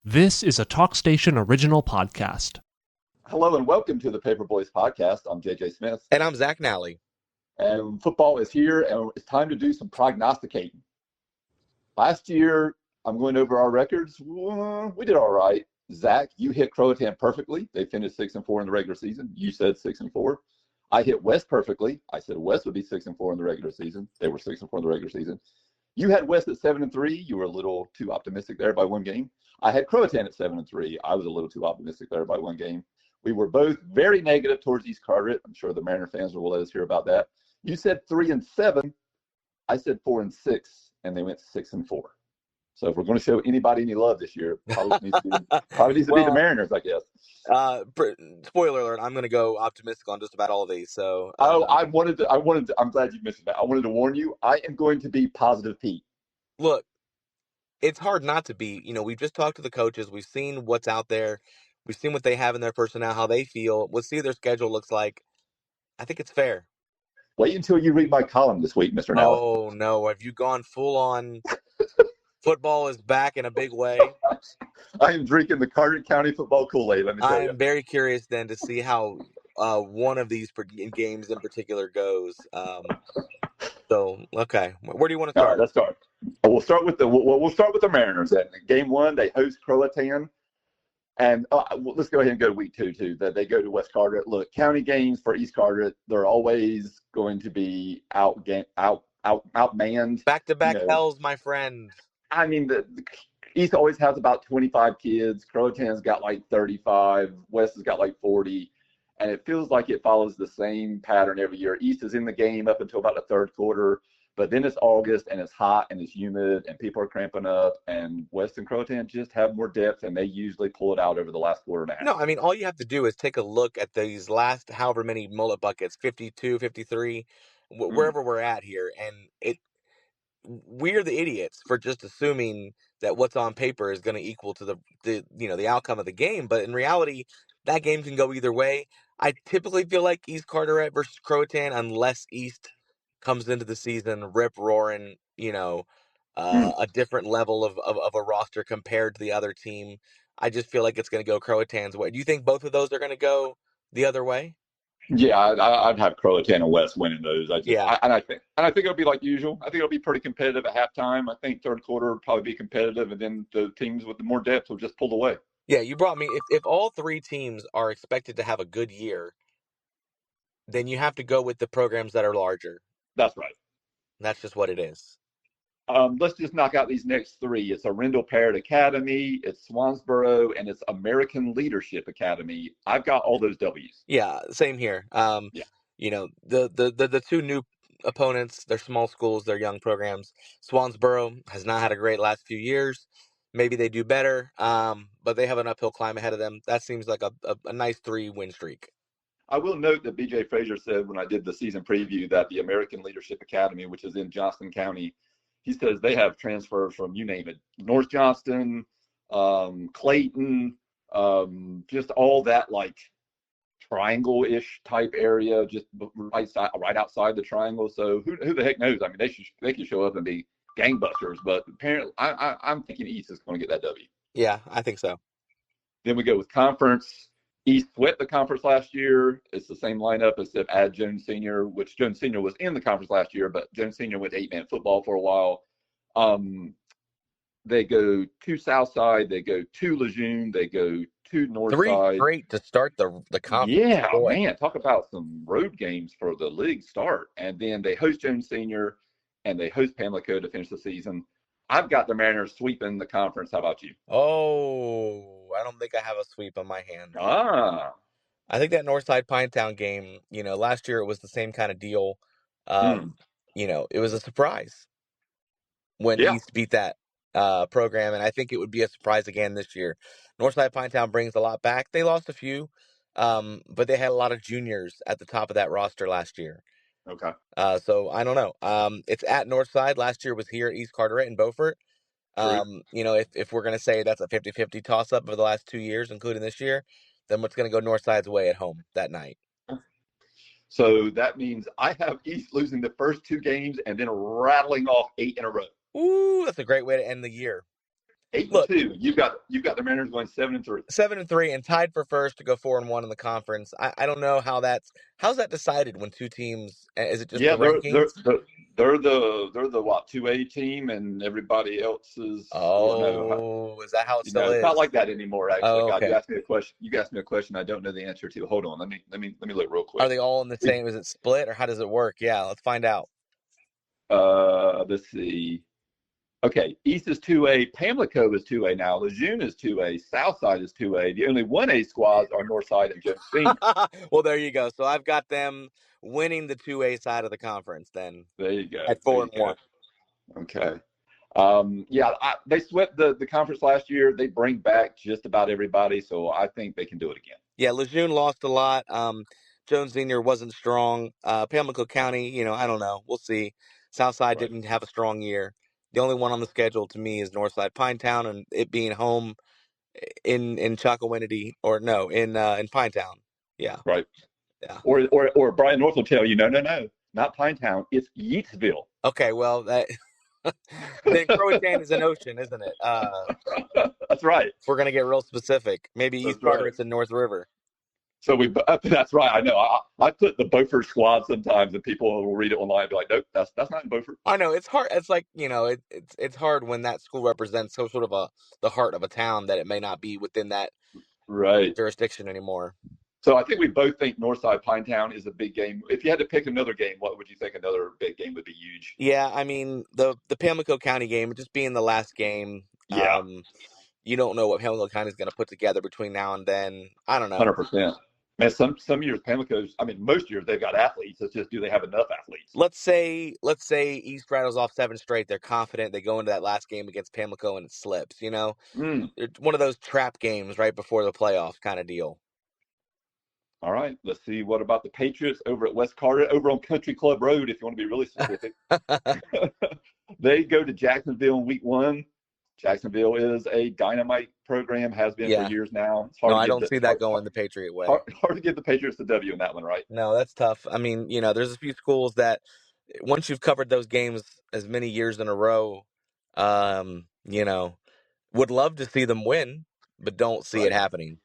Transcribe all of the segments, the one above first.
This is a TalkStation original podcast. Hello and welcome to the Paper Boys podcast. I'm JJ Smith, And I'm Zach Nally. and football is here, and it's time to do some prognosticating. Last year, I'm going over our records. We did all right. Zach, you hit Croatan perfectly. They finished 6-4 in the regular season. You said 6-4. I hit West perfectly. I said West would be 6-4 in the regular season. They were 6-4 in the regular season. You had West at 7-3. You were a little too optimistic there by one game. I had Croatan at 7-3. I was a little too optimistic there by one game. We were both very negative towards East Carteret. I'm sure the Mariner fans will let us hear about that. You said 3-7. I said 4-6, and they went 6-4. So if we're going to show anybody any love this year, it probably needs to be the Mariners, I guess. Spoiler alert: I'm going to go optimistic on just about all of these. So, I'm glad you mentioned that. I wanted to warn you. I am going to be positive Pete. Look, it's hard not to be. We've just talked to the coaches. We've seen what's out there. We've seen what they have in their personnel, how they feel. We'll see what their schedule looks like. I think it's fair. Wait until you read my column this week, Mr. Nally. Oh no, have you gone full on? Football is back in a big way. I am drinking the Carteret County football Kool-Aid, let me tell you. I'm very curious then to see how one of these games in particular goes. Okay, where do you want to start? All right, let's start. We'll start with the Mariners. Then game one, they host Croatan, and let's go ahead and go to week two too. That they go to West Carteret. Look, county games for East Carteret, they're always going to be outmanned. Back-to-back hells, my friend. I mean, the East always has about 25 kids. Croatan's got like 35. West has got like 40. And it feels like it follows the same pattern every year. East is in the game up until about the third quarter, but then it's August and it's hot and it's humid and people are cramping up. And West and Croatan just have more depth and they usually pull it out over the last quarter and a half. No, I mean, all you have to do is take a look at these last however many mullet buckets, 52, 53, wherever we're at here. And we're the idiots for just assuming that what's on paper is going to equal to the outcome of the game. But in reality, that game can go either way. I typically feel like East Carteret versus Croatan, unless East comes into the season rip roaring, a different level of a roster compared to the other team. I just feel like it's going to go Croatan's way. Do you think both of those are going to go the other way? Yeah, I'd have Croatan and West winning those. I think it'll be like usual. I think it'll be pretty competitive at halftime. I think third quarter will probably be competitive, and then the teams with the more depth will just pull away. Yeah, you brought me. If all three teams are expected to have a good year, then you have to go with the programs that are larger. That's right. That's just what it is. Let's just knock out these next three. It's Arundel Parrott Academy, it's Swansboro, and it's American Leadership Academy. I've got all those W's. Yeah, same here. Yeah. The two new opponents, they're small schools, they're young programs. Swansboro has not had a great last few years. Maybe they do better, but they have an uphill climb ahead of them. That seems like a nice 3-win streak. I will note that BJ Frazier said when I did the season preview that the American Leadership Academy, which is in Johnston County, he says they have transfers from, you name it, North Johnston, Clayton, just all that like triangle-ish type area, just right outside the triangle. So who the heck knows? I mean, they could show up and be gangbusters, but apparently I'm thinking East is going to get that W. Yeah, I think so. Then we go with conference. East swept the conference last year. It's the same lineup except add Jones Sr., which Jones Sr. was in the conference last year, but Jones Sr. went 8-man football for a while. They go to Southside. They go to Lejeune. They go to Northside. 3 great to start the conference. Yeah, man, talk about some road games for the league start. And then they host Jones Sr. and they host Pamlico to finish the season. I've got the Mariners sweeping the conference. How about you? Oh, I don't think I have a sweep on my hand. I think that Northside Pinetown game, last year it was the same kind of deal. It was a surprise when East beat that program, and I think it would be a surprise again this year. Northside Pinetown brings a lot back. They lost a few, but they had a lot of juniors at the top of that roster last year. Okay. So I don't know. It's at Northside. Last year was here at East Carteret in Beaufort. If we're going to say that's a 50-50 toss-up over the last 2 years, including this year, then what's going to go Northside's way at home that night? So that means I have East losing the first 2 games and then rattling off 8 in a row. Ooh, that's a great way to end the year. Look, 8-2. You've got the Mariners going 7-3. 7-3 and tied for first to go 4-1 in the conference. I don't know how's that decided when two teams, is it just Yeah, the rankings? they're the what 2A team, and everybody else is, or no, Oh, is that how it still it's not is? like that anymore. Actually, Oh, God, okay. you asked me a question I don't know the answer to. Hold on, let me look real Are quick. they all in the same? Is it split or how does it work? Yeah, let's find out. Let's see. Okay, East is 2A, Pamlico is 2A now, Lejeune is 2A, Southside is 2A. The only 1A squads are Northside and Jones Senior. Well, there you go. So I've got them winning the 2A side of the conference then There you go. at There four you and go. one. Okay. Yeah, they swept the conference last year. They bring back just about everybody, so I think they can do it again. Yeah, Lejeune lost a lot. Jones Senior wasn't strong. Pamlico County, I don't know. We'll see. Southside Right. didn't have a strong year. The only one on the schedule to me is Northside Pinetown, and it being home in Chocowinity, or no, in Pinetown. Yeah, Right. yeah. Or Brian North will tell you, no, not Pinetown, it's Yeatsville. Okay, well that then Croatan is an ocean, isn't it? That's right. If we're gonna get real specific, maybe East That's right. Carteret's in North River. So that's right. I know. I put the Beaufort squad sometimes, and people will read it online and be like, nope, that's not in Beaufort. I know it's hard. It's like it's hard when that school represents so sort of the heart of a town that it may not be within that Right. jurisdiction anymore. So I think we both think Northside Pinetown is a big game. If you had to pick another game, what would you think another big game would be huge? Yeah, I mean the Pamlico County game, just being the last game. Yeah, You don't know what Pamlico County is going to put together between now and then. I don't know. 100%. Man, some years Pamlico's. I mean, most years they've got athletes. It's just do they have enough athletes? Let's say East rattles off 7 straight. They're confident. They go into that last game against Pamlico and it slips. Mm. It's one of those trap games right before the playoffs kind of deal. All right, let's see. What about the Patriots over at West Carteret, over on Country Club Road? If you want to be really specific, they go to Jacksonville in week 1. Jacksonville is a dynamite program, has been for Yeah. years now. It's No, hard to I give don't see that going the Patriot way. hard to give the Patriots the W in that one, right? No, that's tough. I mean, there's a few schools that once you've covered those games as many years in a row, um, you know, would love to see them win, but don't see it Right. happening.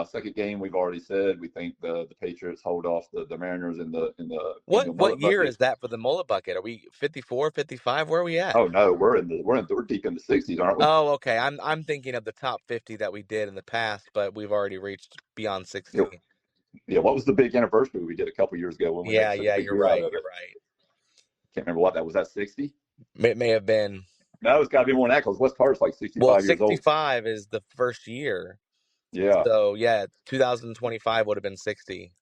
Second game, we've already said we think the Patriots hold off the Mariners in the What mullet year bucket. is that for the mullet bucket? Are we 54, 55? Where are we at? Oh no, we're deep in the 60s, aren't we? Oh, okay. I'm thinking of the top 50 that we did in the past, but we've already reached beyond 60. Yeah. What was the big anniversary we did a couple years ago when we Yeah, made such a big you're deal out right. of You're it? right. Can't remember what that was. That 60? It may have been. No, it's got to be more than that because West Carter's like Well, 65 years old. 65 is the first year. Yeah. So, yeah, 2025 would have been 60.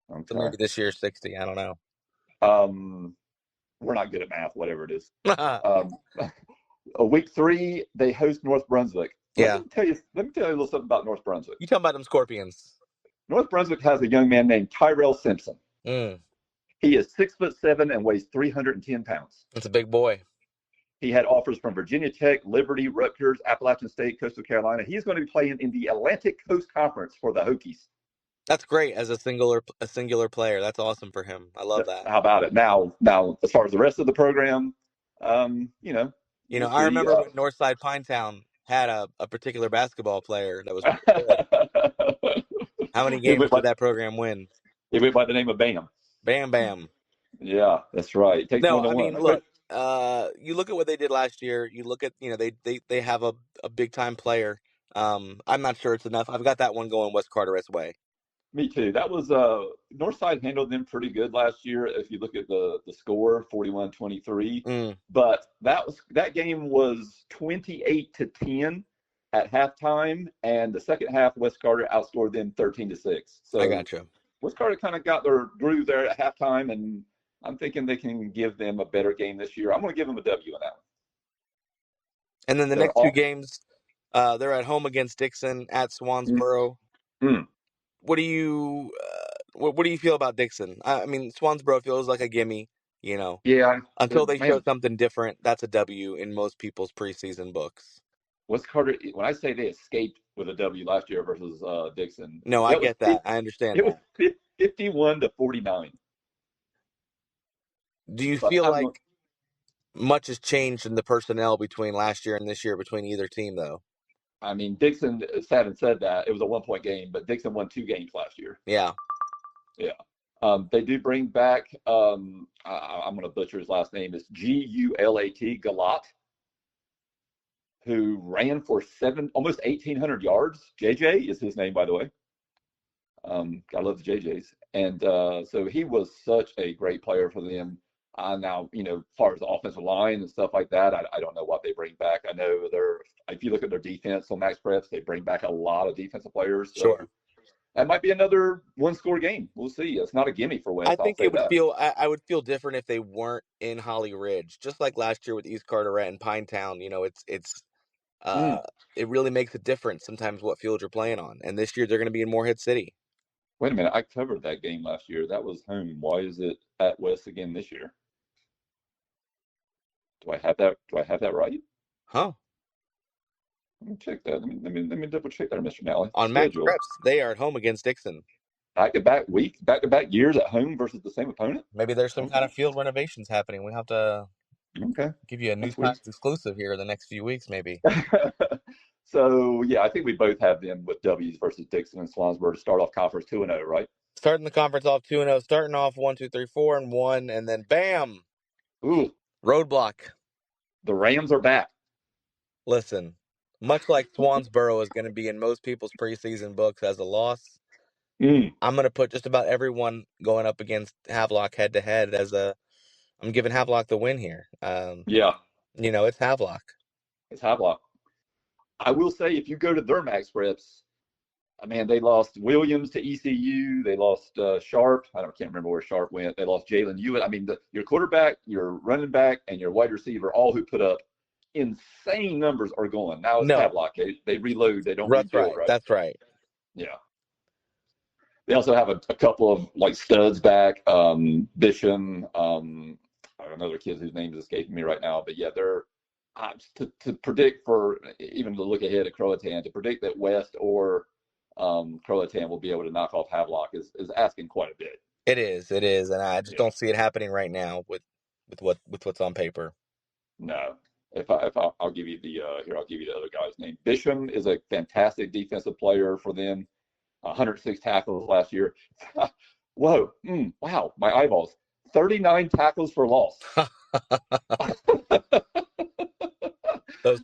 So Okay. maybe this year's 60. I don't know. We're not good at math, whatever it is. Week 3, they host North Brunswick. Yeah. Let me tell you a little something about North Brunswick. You talking about them Scorpions? North Brunswick has a young man named Tyrell Simpson. Mm, He is 6'7" and weighs 310 pounds. that's a big boy. He had offers from Virginia Tech, Liberty, Rutgers, Appalachian State, Coastal Carolina. He's going to be playing in the Atlantic Coast Conference for the Hokies. That's great as a singular player. That's awesome for him. I love that. How about it? Now, as far as the rest of the program, we'll I see. remember when Northside Pinetown had a particular basketball player that was pretty good. How many games did that program win? He went by the name of Bam. Bam Bam. Yeah, that's right. It takes more No, I than mean, one. look, you look at what they did last year. You look at, they have a big time player. I'm not sure it's enough. I've got that one going West Carteret's way. Me too. That was Northside handled them pretty good last year. If you look at the score, 41-23. Mm. But that game was 28-10 at halftime, and the second half, West Carter outscored them 13-6. So I got you. West Carter kind of got their groove there at halftime, and I'm thinking they can give them a better game this year. I'm going to give them a W in that one. And then the next two games, they're at home against Dixon, at Swansboro. Mm. What do you feel about Dixon? I mean, Swansboro feels like a gimme, Yeah. Until they show something different, that's a W in most people's preseason books. West Carter, when I say they escaped with a W last year versus Dixon. No, I get that. I understand that. It was 51-49. Do you feel like much has changed in the personnel between last year and this year between either team, though. I mean, Dixon sat and said that it was a 1 point game, but Dixon won 2 games last year. Yeah. Yeah. They do bring back, I'm going to butcher his last name, it's Gulat, Galat, who ran for almost 1,800 yards. JJ is his name, by the way. I love the JJs. And so he was such a great player for them. Now, as far as the offensive line and stuff like that, I don't know what they bring back. I know if you look at their defense on Max Preps, they bring back a lot of defensive players. So Sure. that might be another one-score game. We'll see. It's not a gimme for West. I think I'll say that. I would feel different if they weren't in Holly Ridge, just like last year with East Carteret and Pinetown. Mm. It really makes a difference sometimes what field you're playing on. And this year they're going to be in Morehead City. Wait a minute. I covered that game last year. That was home. Why is it at West again this year? Do I have that? Do I have that right? Huh? Let me check that. Let me double check that, Mr. Nally. On Max Preps, they are at home against Dixon. Back-to-back years at home versus the same opponent. Maybe there's some kind of field renovations happening. We have to give you a News Times exclusive here in the next few weeks, maybe. So, yeah, I think we both have them with W's versus Dixon and Swansburg to start off conference 2-0, right? Starting the conference off 2-0, starting off 1, 2, 3, 4, and 1, and then bam! Ooh, roadblock. The Rams are back. Listen, much like Swansboro is going to be in most people's preseason books as a loss, I'm going to put just about everyone going up against Havelock head-to-head I'm giving Havelock the win here. Yeah. It's Havelock. It's Havelock. I will say, if you go to their Max Preps, man, they lost Williams to ECU. They lost Sharp. Can't remember where Sharp went. They lost Jalen Hewitt. I mean, your quarterback, your running back, and your wide receiver, all who put up insane numbers, are going. Now it's Havelock. They reload. They don't rebuild, right? That's right. Yeah. They also have a couple of studs back. Bisham, another kid whose name is escaping me right now. But yeah, they're to predict for even to look ahead at Croatan, to predict that West or Croatan will be able to knock off Havelock is asking quite a bit. It is, and I just don't see it happening right now with what's on paper. No. I'll give you the I'll give you the other guy's name. Bisham is a fantastic defensive player for them. 106 tackles last year. Whoa. Wow. My eyeballs. 39 tackles for loss.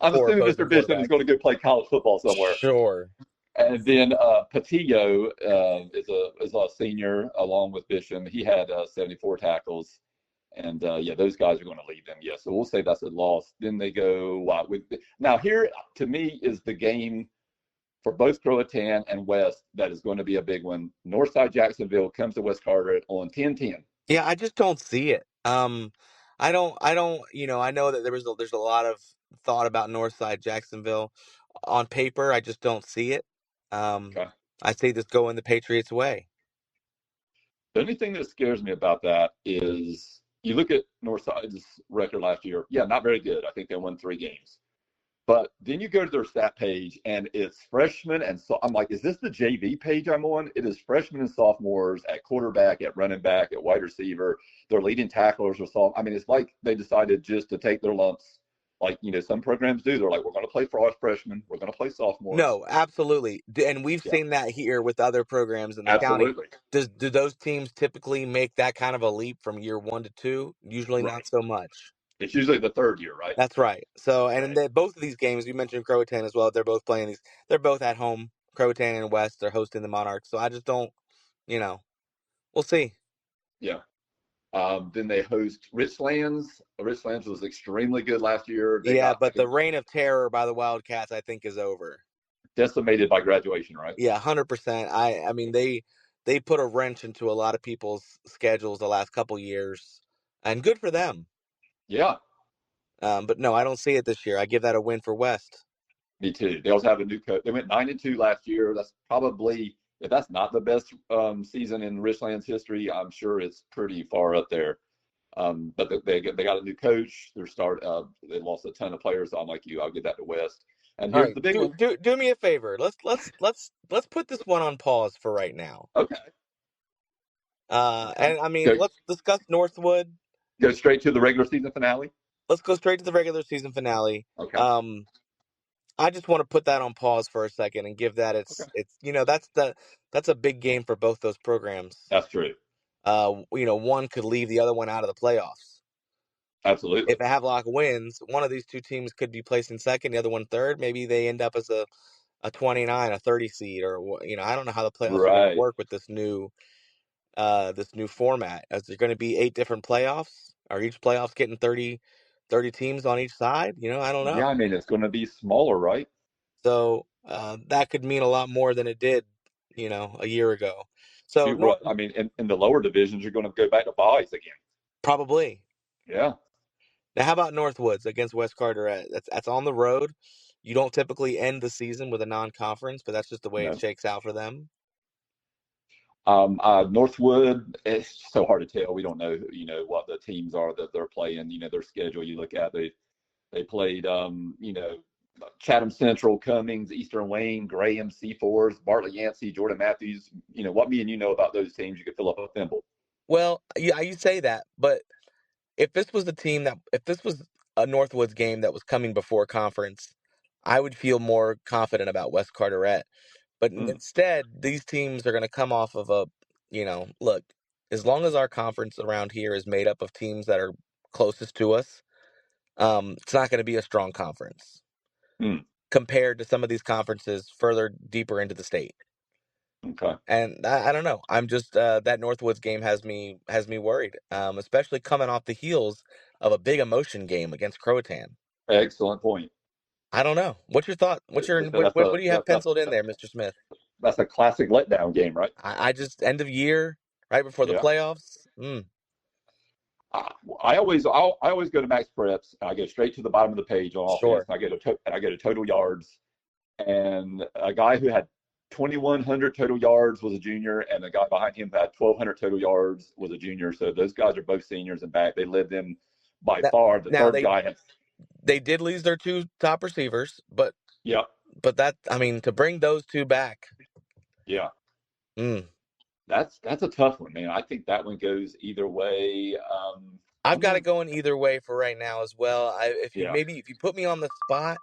I'm assuming Mr. Bishop is going to go play college football somewhere. Sure. And then Patillo is a senior along with Bishop. He had 74 tackles. And, those guys are going to lead them. Yeah, so we'll say that's a loss. Then they go now here, to me, is the game for both Croatan and West that is going to be a big one. Northside Jacksonville comes to West Carteret on 10-10. Yeah, I just don't see it. I don't. I know that there's a lot of thought about Northside Jacksonville. On paper, I just don't see it. Okay. I see this going the Patriots' way. The only thing that scares me about that is you look at Northside's record last year. Yeah, not very good. I think they won 3 games. But then you go to their stat page, and it's freshmen and so I'm like, is this the JV page I'm on? It is freshmen and sophomores at quarterback, at running back, at wide receiver. Their leading tacklers are soft. I mean, it's like they decided just to take their lumps, like some programs do. They're like, we're going to play for our freshmen, we're going to play sophomores. No, absolutely, and we've seen that here with other programs in the county. Do those teams typically make that kind of a leap from year 1 to 2? Usually not so much. It's usually the third year, right? That's right. So, and both of these games, you mentioned Croatan as well. They're both playing these. They're both at home. Croatan and West. They're hosting the Monarchs. So I just don't. We'll see. Yeah. Then they host Richlands. Richlands was extremely good last year. But the reign of terror by the Wildcats, I think, is over. Decimated by graduation, right? Yeah, 100%. I mean, they put a wrench into a lot of people's schedules the last couple years, and good for them. Yeah. But no, I don't see it this year. I give that a win for West. Me too. They also have a new coach. They went 9-2 last year. That's probably, if that's not the best season in Richlands history, I'm sure it's pretty far up there. But they got a new coach. They lost a ton of players. So I'm like you. I'll give that to West. And here's the big one. Do me a favor. Let's put this one on pause for right now. Okay. And I mean, let's discuss Northwood. Go straight to the regular season finale. let's go straight to the regular season finale. Okay. I just want to put that on pause for a second and give that Okay. it's that's a big game for both those programs. That's true. One could leave the other one out of the playoffs. Absolutely. If Havelock wins, one of these two teams could be placed in second, the other one third. Maybe they end up as a 29, a 30 seed, or I don't know how the playoffs are going to Right. work with this new format. Is there going to be 8 different playoffs? Are each playoffs getting 30 teams on each side? I don't Yeah, know. I mean, it's going to be smaller, right? So that could mean a lot more than it did, a year ago. So Shoot, North I mean, in the lower divisions, you're going to go back to buys again. probably. Yeah. Now, how about Northwoods against West Carteret? That's on the road. You don't typically end the season with a non-conference, but that's just the way it No. shakes out for them. Northwood, it's so hard to tell. We don't know, what the teams are that they're playing. Their schedule. You look at they played, Chatham Central, Cummings, Eastern Wayne, Graham, C4s, Bartlett Yancey, Jordan Matthews. What me and you know about those teams, you could fill up a thimble. Well, yeah, you say that, but if this was a Northwoods game that was coming before conference, I would feel more confident about West Carteret. But Mm, instead, these teams are going to come off of look, as long as our conference around here is made up of teams that are closest to us, it's not going to be a strong conference mm, compared to some of these conferences further deeper into the state. okay. And I don't know. I'm just that Northwoods game has me worried, especially coming off the heels of a big emotion game against Croatan. Excellent point. I don't know. What's your thought? What do you have penciled in there, Mr. Smith? That's a classic letdown game, right? I just end of year, right before the Yeah. playoffs. I always go to Max Preps and I go straight to the bottom of the page on offense Sure. and I go to total yards, and a guy who had 2,100 total yards was a junior, and the guy behind him who had 1,200 total yards was a junior. So those guys are both seniors and back. They led them by Now, far. The now third guy had, they did lose their two top receivers, but yeah, that I mean to bring those two back. yeah. Mm, That's a tough one, man. I think that one goes either way. I've I'm got it going, going either way for right now as well. yeah. If you put me on the spot,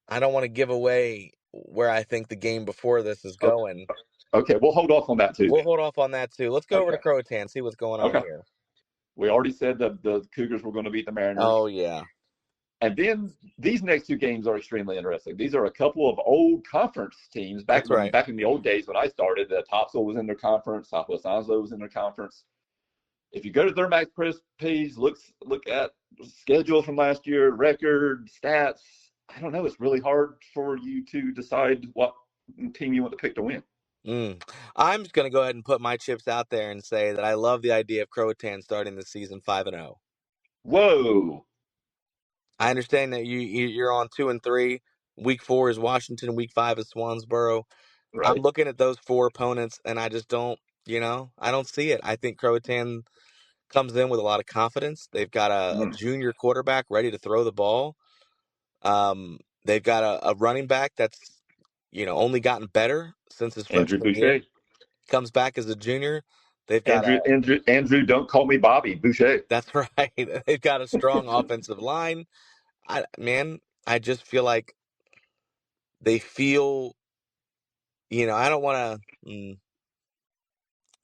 I don't want to give away where I think the game before this is Okay, going. okay, we'll hold off on that too We'll then. hold off on that too. Let's go over to Okay, Croatan, see what's going on okay. here. We already said that the Cougars were going to beat the Mariners. Oh yeah, And then these next two games are extremely interesting. These are a couple of old conference teams that's right. back in the old days when I started. Topsail was in their conference, Southwest Onslow was in their conference. If you go to their Max Press page, look at schedule from last year, record, stats. I don't know. It's really hard for you to decide what team you want to pick to win. I'm just gonna go ahead and put my chips out there and say that I love the idea of Croatan starting the season 5-0. Whoa! I understand that you're on 2-3. Week 4 is Washington. Week 5 is Swansboro. I'm Right? looking at those four opponents, and I just don't, I don't see it. I think Croatan comes in with a lot of confidence. They've got a Mm. junior quarterback ready to throw the ball. They've got a running back that's, only gotten better since his Andrew freshman year. Boucher. Comes back as a junior. They've got Andrew. Don't call me Bobby Boucher. that's right. They've got a strong offensive line. I just feel like they feel, I don't want to.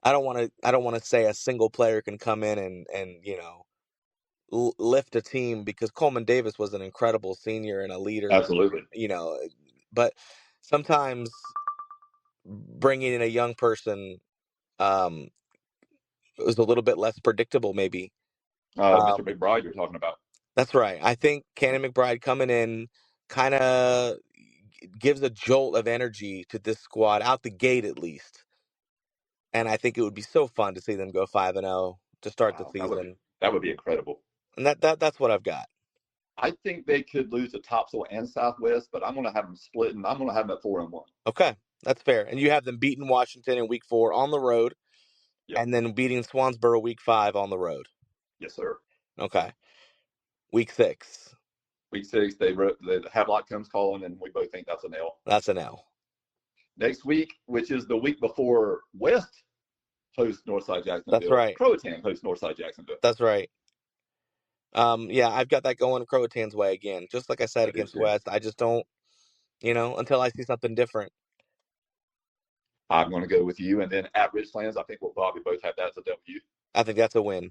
I don't want to say a single player can come in and lift a team because Coleman Davis was an incredible senior and a leader, Absolutely. you know, but sometimes bringing in a young person um, is a little bit less predictable, maybe. Mr. Um, McBride, you're talking about. that's right. I think Cannon McBride coming in kind of gives a jolt of energy to this squad out the gate, at least. And I think it would be so fun to see them go 5-0 to start the Wow, season. that would be incredible. And that's what I've got. I think they could lose to Topsail and Southwest, but I'm going to have them split, and I'm going to have them at 4-1. Okay, that's fair. And you have them beating Washington in week 4 on the road, Yep. and then beating Swansboro week 5 on the road. Yes, sir. Okay, week 6. Week 6, the Havelock comes calling, and we both think that's an L. That's an L. Next week, which is the week before West hosts Northside That's Jacksonville, right. Croatan hosts Northside Jacksonville. That's right. Yeah, I've got that going Croatan's way again. Just like I said I do against too. West, I just don't, until I see something different. I'm going to go with you. And then at Ridgelands, I think we'll probably both have that as a W. I think that's a win.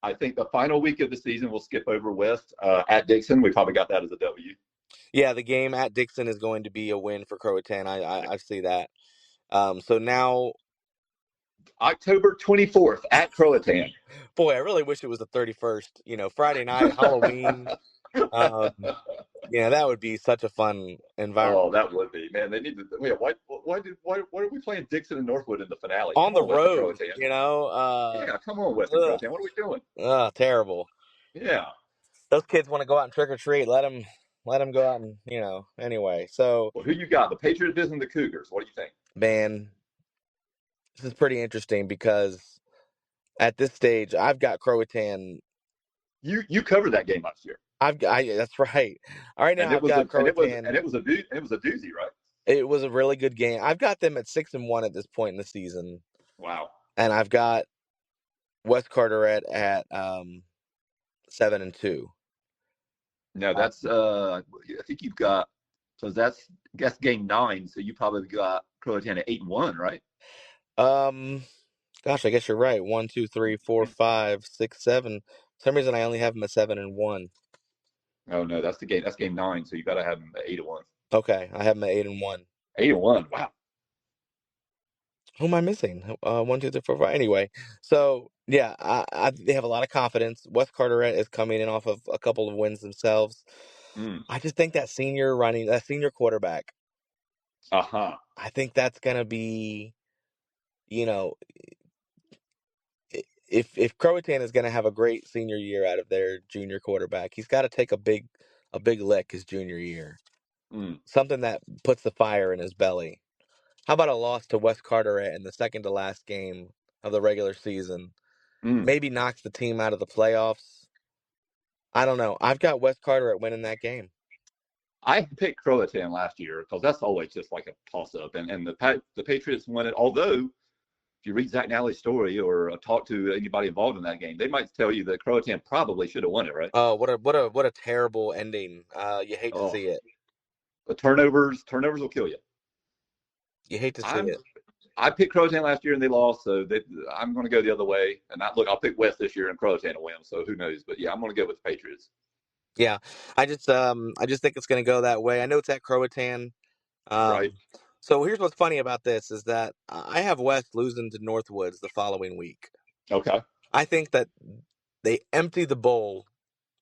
I think the final week of the season, we'll skip over West. At Dixon, we probably got that as a W. Yeah, the game at Dixon is going to be a win for Croatan. I see that. So now, October 24th at Croatan. boy, I really wish it was the 31st. Friday night, Halloween. Um, that would be such a fun Oh, environment. that would be, man. They need to. Wait, why are we playing Dixon and Northwood in the finale? On Come the on, Western road, Croatan. uh, Yeah, come on, Western ugh, Croatan. What are we doing? terrible. Yeah. Those kids want to go out and trick or treat. Let them go out and Anyway, so Well, who you got? The Patriots and the Cougars. What do you think? man, this is pretty interesting because at this stage, I've got Croatan. You covered that game last year, That's right. Right now, and it I've was got a and it was and Croatan. it was a doo- it was a doozy, right? It was a really good game. I've got them at 6-1 at this point in the season, Wow. and I've got West Carteret at 7-2. No, that's I think you've got so that's game 9. So you probably got Croatan at 8-1, right? Um, Gosh, I guess you're right. 1, 2, 3, 4, 5, 6, 7. For some reason, I only have them at 7-1. Oh no, that's the game. That's game 9. So you got to have them at 8-1. Okay, I have them at 8-1. 8-1. Wow. Who am I missing? 1, 2, 3, 4, 5. Anyway, so yeah, they have a lot of confidence. West Carteret is coming in off of a couple of wins themselves. Mm. I just think that senior quarterback, Uh-huh. I think that's gonna be, you know, if Croatan is gonna have a great senior year out of their junior quarterback, he's got to take a big lick his junior year. Mm. Something that puts the fire in his belly. How about a loss to West Carteret in the second to last game of the regular season? Mm. Maybe knocks the team out of the playoffs. I don't know. I've got West Carteret winning that game. I picked Croatan last year because that's always just like a toss-up, and the Patriots won it. Although, if you read Zach Nally's story or talk to anybody involved in that game, they might tell you that Croatan probably should have won it, right? Oh, what a terrible ending. You hate to Oh, see it. the turnovers will kill you. You hate to see I'm it. I picked Croatan last year and they lost, so I'm going to go the other way. And I'll pick West this year and Croatan to win. So who knows? But yeah, I'm going to go with the Patriots. Yeah, I just think it's going to go that way. I know it's at Croatan. Right? Um, so here's what's funny about this is that I have West losing to Northwoods the following week. Okay. I think that they empty the bowl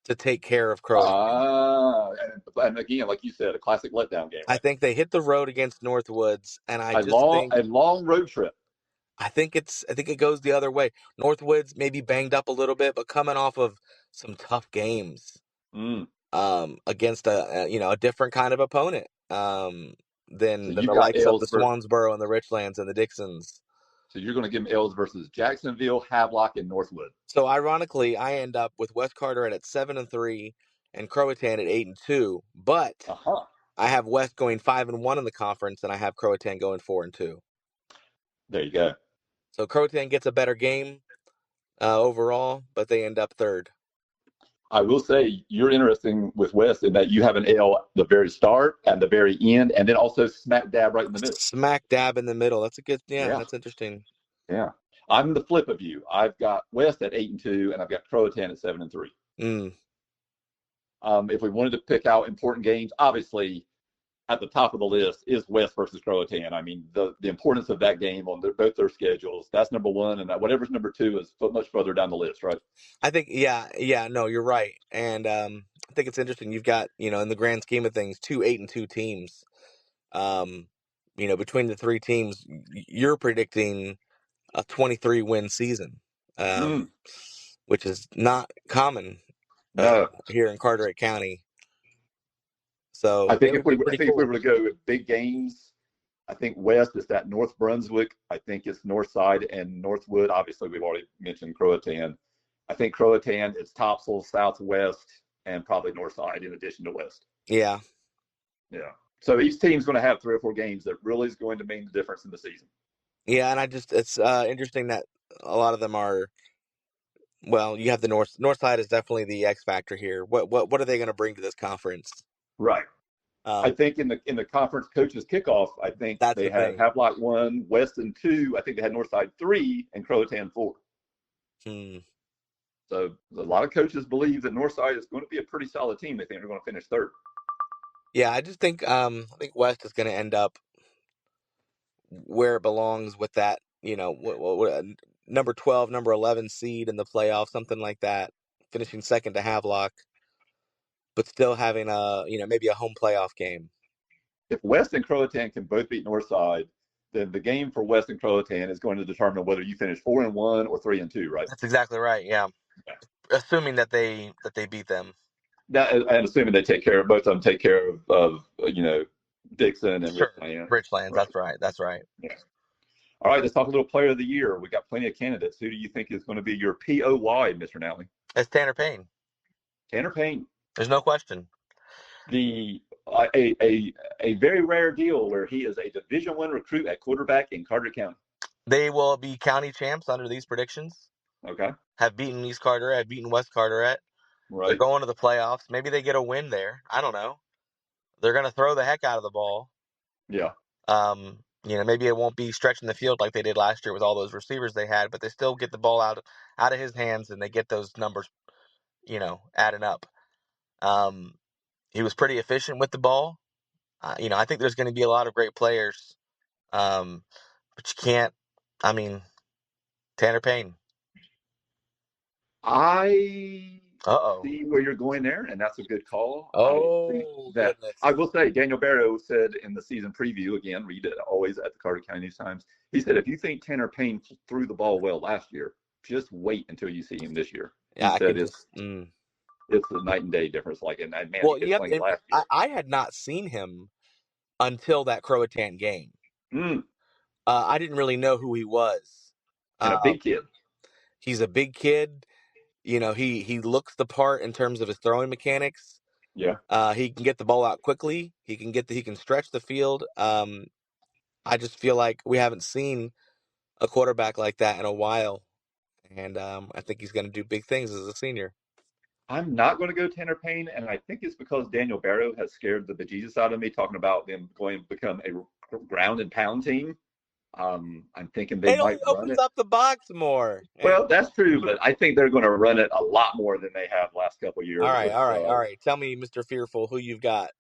to take care of Croatan. And again, like you said, a classic letdown game, I right? think they hit the road against Northwoods, and I just think A long road trip. I think it goes the other way. Northwoods maybe banged up a little bit, but coming off of some tough games Mm. against a different kind of opponent So than you've the got likes of the L's versus. Swansboro and the Richlands and the Dixons. So you're going to give them L's versus Jacksonville, Havelock, and Northwood. So ironically, I end up with West Carteret at 7-3 and Croatan at 8-2, but Uh huh. I have West going 5-1 in the conference, and I have Croatan going 4-2. There you go. So Croatan gets a better game overall, but they end up third. I will say you're interesting with West in that you have an L at the very start and the very end, and then also smack dab right in the middle. Smack dab in the middle. That's a good. Yeah, Yeah, that's interesting. yeah. I'm the flip of you. I've got West at 8-2, and I've got Croatan at 7-3. Mm. If we wanted to pick out important games, obviously at the top of the list is West versus Croatan. I mean, the importance of that game on both their schedules. That's number one, and whatever's number two is much further down the list, right? I think. Yeah. No, you're right, and I think it's interesting. You've got in the grand scheme of things, 2 8-2 teams. Um, between the three teams, you're predicting a 23 win season, Mm, which is not common no, here in Carteret County. So I it think would be I pretty think if we cool. were to go with big games, I think West is that North Brunswick. I think it's North Side and Northwood. Obviously, we've already mentioned Croatan. I think Croatan is Topsail, Southwest, and probably North Side in addition to West. Yeah. Yeah. So each team's going to have 3 or 4 games that really is going to mean the difference in the season. Yeah, and it's interesting that a lot of them are Well, you have the north side is definitely the X factor here. What are they going to bring to this conference? Right. I Um, think in the conference coaches kickoff, I think that's they the had thing. Havelock 1, Weston 2. I think they had Northside 3, and Croatan 4. Hmm. So a lot of coaches believe that Northside is going to be a pretty solid team. They think they're going to finish third. Yeah, I think West is going to end up where it belongs with that, number 12, number 11 seed in the playoff, something like that, finishing second to Havelock, but still having maybe a home playoff game. If West and Croatan can both beat Northside, then the game for West and Croatan is going to determine whether you finish 4-1 or 3-2, right? That's exactly right. Yeah, Yeah. assuming that they beat them. Now, and assuming they take care of both of them, take care of Dixon and Sure, Richland, Richlands. right? That's right. That's right. Yeah. All right, let's talk a little player of the year. We got plenty of candidates. Who do you think is going to be your POY, Mr. Nowley? It's Tanner Payne. Tanner Payne. There's no question. The a very rare deal where he is a Division I recruit at quarterback in Carteret County. They will be county champs under these predictions. Okay, Have beaten East Carteret, have beaten West Carteret. They're right? going to the playoffs. Maybe they get a win there. I don't know. They're going to throw the heck out of the ball. Yeah. Maybe it won't be stretching the field like they did last year with all those receivers they had, but they still get the ball out of his hands and they get those numbers, adding up. Um, he was pretty efficient with the ball. I think there's going to be a lot of great players, but you can't. I mean, Tanner Payne. I Uh-oh. see where you're going there, and that's a good call. I think Oh, that goodness. I will say Daniel Barrow said in the season preview, again, read it always at the Carter County News Times. He said, if you think Tanner Payne threw the ball well last year, just wait until you see him this year. He Yeah, I said could just. Mm. it's a night and day difference. Like, and man, he Well, hit slings last year. I had not seen him until that Croatan game. Mm, I didn't really know who he was. and a Um, big kid. he's a big kid. He looks the part in terms of his throwing mechanics. Yeah. He can get the ball out quickly. He can stretch the field. I just feel like we haven't seen a quarterback like that in a while, and I think he's going to do big things as a senior. I'm not going to go Tanner Payne, and I think it's because Daniel Barrow has scared the bejesus out of me talking about them going to become a ground and pound team. I'm thinking they It only might run opens it. up the box more. And Well, that's true, but I think they're going to run it a lot more than they have last couple of all years right, with all right, all right. Tell me, Mr. Fearful, who you've got.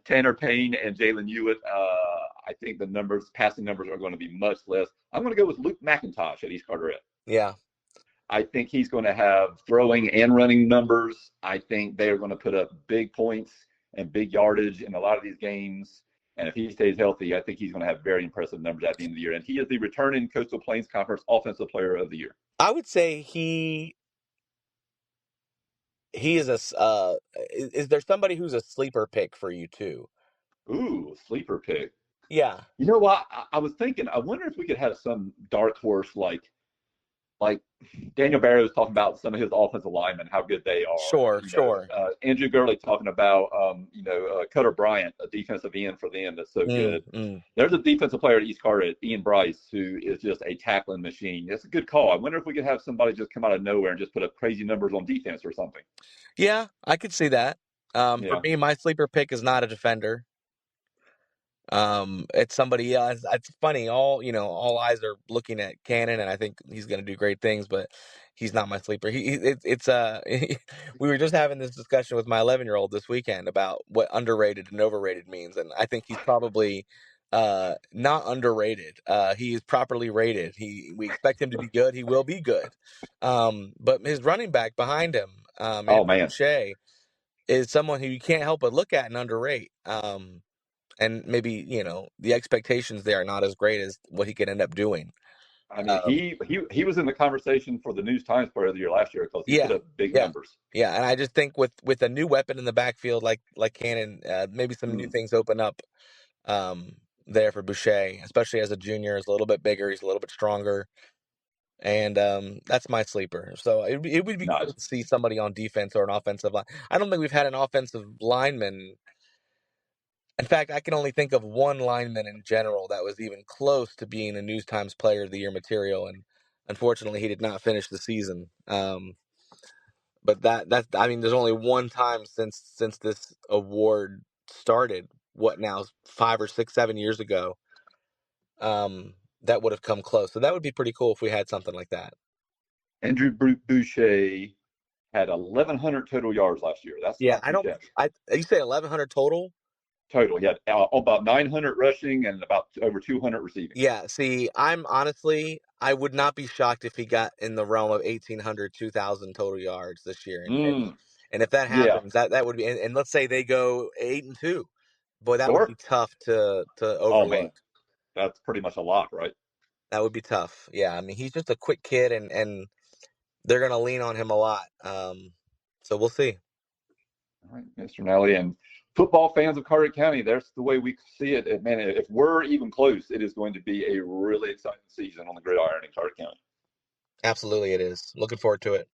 Tanner Payne and Jalen Hewitt. I think the passing numbers are going to be much less. I'm going to go with Luke McIntosh at East Carteret. Yeah. I think he's going to have throwing and running numbers. I think they are going to put up big points and big yardage in a lot of these games. And if he stays healthy, I think he's going to have very impressive numbers at the end of the year. And he is the returning Coastal Plains Conference Offensive Player of the Year. I would say he is is there somebody who's a sleeper pick for you too? Ooh, sleeper pick. Yeah. You know what? I was thinking, I wonder if we could have some dark horse like Daniel Barrow was talking about some of his offensive linemen, how good they are. Sure, sure. Andrew Gurley talking about, Cutter Bryant, a defensive end for them that's so Mm, good. mm. There's a defensive player at East Carteret, Ian Bryce, who is just a tackling machine. That's a good call. I wonder if we could have somebody just come out of nowhere and just put up crazy numbers on defense or something. Yeah, I could see that. For Yeah. me, my sleeper pick is not a defender. It's somebody else. It's funny. All eyes are looking at Cannon, and I think he's going to do great things. But he's not my sleeper. It's we were just having this discussion with my 11-year-old this weekend about what underrated and overrated means, and I think he's probably not underrated. He is properly rated. We expect him to be good. He will be good. But his running back behind him, Oh, Andrew man. Boucher, is someone who you can't help but look at and underrate. And maybe the expectations there are not as great as what he could end up doing. I mean, Um, he was in the conversation for the News Times Player of the Year last year because he put yeah, up big yeah, numbers. yeah. And I just think with a new weapon in the backfield like Cannon, maybe some new Mm, things open up there for Boucher, especially as a junior. He's a little bit bigger. He's a little bit stronger. And that's my sleeper. So it would be cool nice. to see somebody on defense or an offensive line. I don't think we've had an offensive lineman. In fact, I can only think of one lineman in general that was even close to being a News Times Player of the Year material, and Unfortunately, he did not finish the season. But I mean, there's only one time since this award started. What now? 5 or 6, 7 years ago. That would have come close. So that would be pretty cool if we had something like that. Andrew Boucher had 1,100 total yards last year. That's Yeah, not too shabby. You say 1,100 total? Total. He had about 900 rushing and about over 200 receiving. Yeah. See, I would not be shocked if he got in the realm of 1,800, 2,000 total yards this year. And if that Yeah, happens, that would be. And let's say they go 8-2. Boy, that would sure. be tough to Oh, overweight. man. That's pretty much a lock, right? That would be tough. Yeah, I mean, he's just a quick kid, and they're going to lean on him a lot. So we'll see. All right, Mr. Nally. And football fans of Carteret County, that's the way we see it. Man, if we're even close, it is going to be a really exciting season on the gridiron in Carteret County. Absolutely, it is. Looking forward to it.